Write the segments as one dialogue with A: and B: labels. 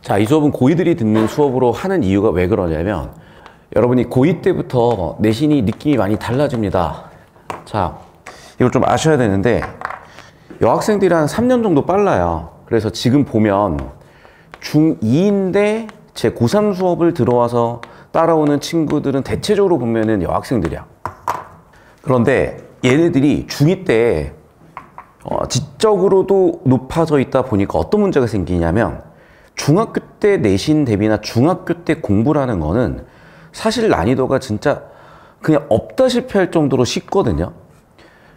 A: 자, 이 수업은 고2들이 듣는 수업으로 하는 이유가 왜 그러냐면 여러분이 고2 때부터 내신이 느낌이 많이 달라집니다. 자, 이걸 좀 아셔야 되는데 여학생들이 한 3년 정도 빨라요. 그래서 지금 보면 중2인데 제 고3 수업을 들어와서 따라오는 친구들은 대체적으로 보면은 여학생들이야. 그런데 얘네들이 중2 때 지적으로도 높아져 있다 보니까 어떤 문제가 생기냐면 중학교 때 내신 대비나 중학교 때 공부라는 거는 사실 난이도가 진짜 그냥 없다시피 할 정도로 쉽거든요.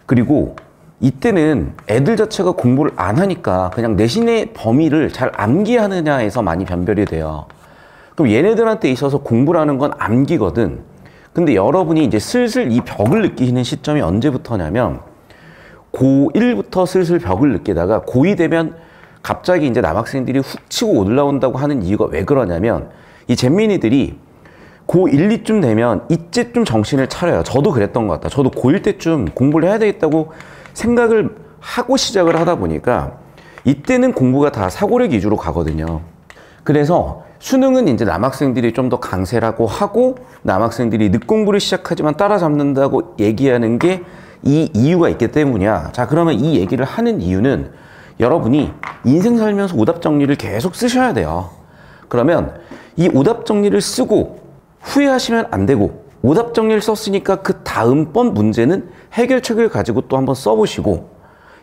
A: 그리고 이때는 애들 자체가 공부를 안 하니까 그냥 내신의 범위를 잘 암기하느냐에서 많이 변별이 돼요. 그럼 얘네들한테 있어서 공부라는 건 암기거든. 근데 여러분이 이제 슬슬 이 벽을 느끼시는 시점이 언제부터냐면 고1부터 슬슬 벽을 느끼다가 고2 되면 갑자기 이제 남학생들이 훅 치고 올라온다고 하는 이유가 왜 그러냐면 이 잼민이들이 고1, 2쯤 되면 이제쯤 정신을 차려요. 저도 그랬던 것 같다. 저도 고1 때쯤 공부를 해야 되겠다고 생각을 하고 시작을 하다 보니까 이때는 공부가 다 사고력 위주로 가거든요. 그래서 수능은 이제 남학생들이 좀 더 강세라고 하고 남학생들이 늦공부를 시작하지만 따라잡는다고 얘기하는 게 이 이유가 있기 때문이야. 자, 그러면 이 얘기를 하는 이유는 여러분이 인생 살면서 오답 정리를 계속 쓰셔야 돼요. 그러면 이 오답 정리를 쓰고 후회하시면 안 되고 오답 정리를 썼으니까 그 다음번 문제는 해결책을 가지고 또 한번 써보시고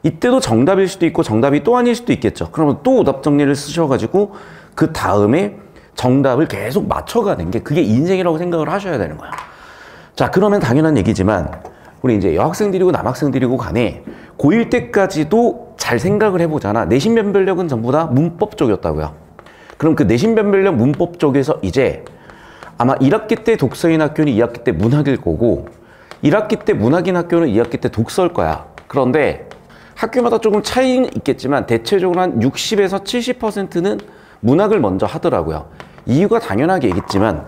A: 이때도 정답일 수도 있고 정답이 또 아닐 수도 있겠죠. 그러면 또 오답 정리를 쓰셔가지고 그 다음에 정답을 계속 맞춰가는 게 그게 인생이라고 생각을 하셔야 되는 거야. 자, 그러면 당연한 얘기지만 우리 이제 여학생들이고 남학생들이고 간에 고1 때까지도 잘 생각을 해보잖아. 내신 변별력은 전부 다 문법 쪽이었다고요. 그럼 그 내신 변별력 문법 쪽에서 이제 아마 1학기 때 독서인 학교는 2학기 때 문학일 거고 1학기 때 문학인 학교는 2학기 때 독서일 거야. 그런데 학교마다 조금 차이는 있겠지만 대체적으로 한 60에서 70%는 문학을 먼저 하더라고요. 이유가 당연하게 있겠지만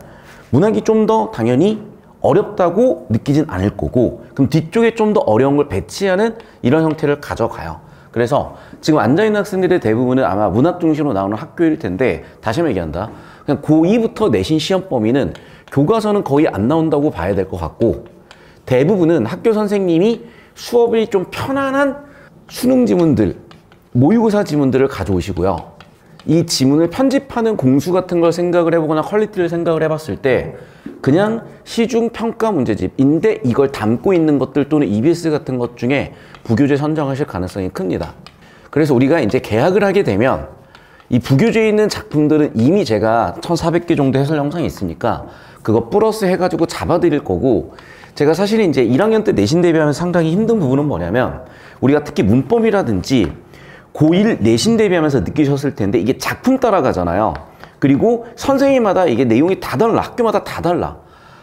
A: 문학이 좀 더 당연히 어렵다고 느끼진 않을 거고 그럼 뒤쪽에 좀 더 어려운 걸 배치하는 이런 형태를 가져가요. 그래서 지금 앉아있는 학생들의 대부분은 아마 문학 중심으로 나오는 학교일 텐데 다시 한번 얘기한다. 그냥 고2부터 내신 시험 범위는 교과서는 거의 안 나온다고 봐야 될 것 같고 대부분은 학교 선생님이 수업이 좀 편안한 수능 지문들, 모의고사 지문들을 가져오시고요. 이 지문을 편집하는 공수 같은 걸 생각을 해보거나 퀄리티를 생각을 해봤을 때 그냥 시중 평가 문제집인데 이걸 담고 있는 것들 또는 EBS 같은 것 중에 부교재 선정하실 가능성이 큽니다. 그래서 우리가 이제 개학을 하게 되면 이 부교재에 있는 작품들은 이미 제가 1400개 정도 해설 영상이 있으니까 그거 플러스 해가지고 잡아드릴 거고 제가 사실 이제 1학년 때 내신 대비하면 상당히 힘든 부분은 뭐냐면 우리가 특히 문법이라든지 고1 내신 대비하면서 느끼셨을 텐데 이게 작품 따라가잖아요. 그리고 선생님마다 이게 내용이 다 달라. 학교마다 다 달라.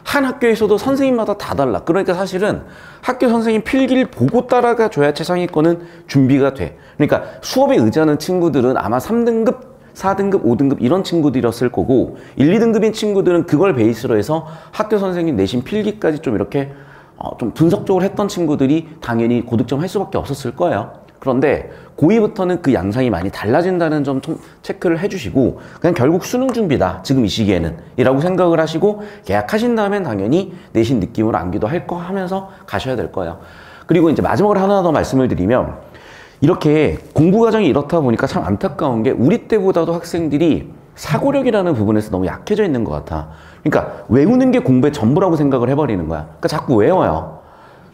A: 한 학교에서도 선생님마다 다 달라. 그러니까 사실은 학교 선생님 필기를 보고 따라가 줘야 최상위권은 준비가 돼. 그러니까 수업에 의지하는 친구들은 아마 3등급, 4등급, 5등급 이런 친구들이었을 거고 1, 2등급인 친구들은 그걸 베이스로 해서 학교 선생님 내신 필기까지 좀 이렇게 좀 분석적으로 했던 친구들이 당연히 고득점 할 수밖에 없었을 거예요. 그런데 고2부터는 그 양상이 많이 달라진다는 점 좀 체크를 해주시고 그냥 결국 수능 준비다 지금 이 시기에는 이라고 생각을 하시고 계약하신 다음엔 당연히 내신 느낌으로 암기도 할 거 하면서 가셔야 될 거예요. 그리고 이제 마지막으로 하나 더 말씀을 드리면 이렇게 공부 과정이 이렇다 보니까 참 안타까운 게 우리 때보다도 학생들이 사고력이라는 부분에서 너무 약해져 있는 것 같아. 그러니까 외우는 게 공부의 전부라고 생각을 해버리는 거야. 그러니까 자꾸 외워요.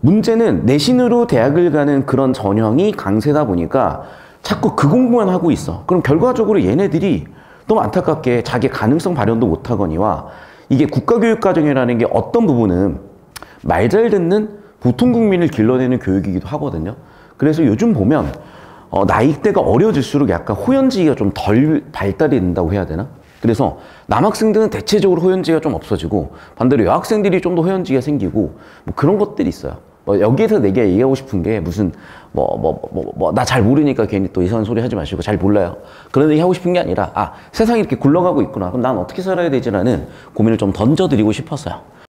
A: 문제는 내신으로 대학을 가는 그런 전형이 강세다 보니까 자꾸 그 공부만 하고 있어. 그럼 결과적으로 얘네들이 너무 안타깝게 자기 가능성 발현도 못하거니와 이게 국가교육과정이라는 게 어떤 부분은 말 잘 듣는 보통 국민을 길러내는 교육이기도 하거든요. 그래서 요즘 보면 나이대가 어려질수록 약간 호연지기가 좀 덜 발달이 된다고 해야 되나? 그래서 남학생들은 대체적으로 호연지기가 좀 없어지고 반대로 여학생들이 좀 더 호연지기가 생기고 뭐 그런 것들이 있어요. 여기에서 내가 얘기하고 싶은 게 무슨 나 잘 모르니까 괜히 또 이상한 소리 하지 마시고 잘 몰라요. 그런 얘기 하고 싶은 게 아니라 세상이 이렇게 굴러가고 있구나. 그럼 난 어떻게 살아야 되지라는 고민을 좀 던져드리고 싶었어요.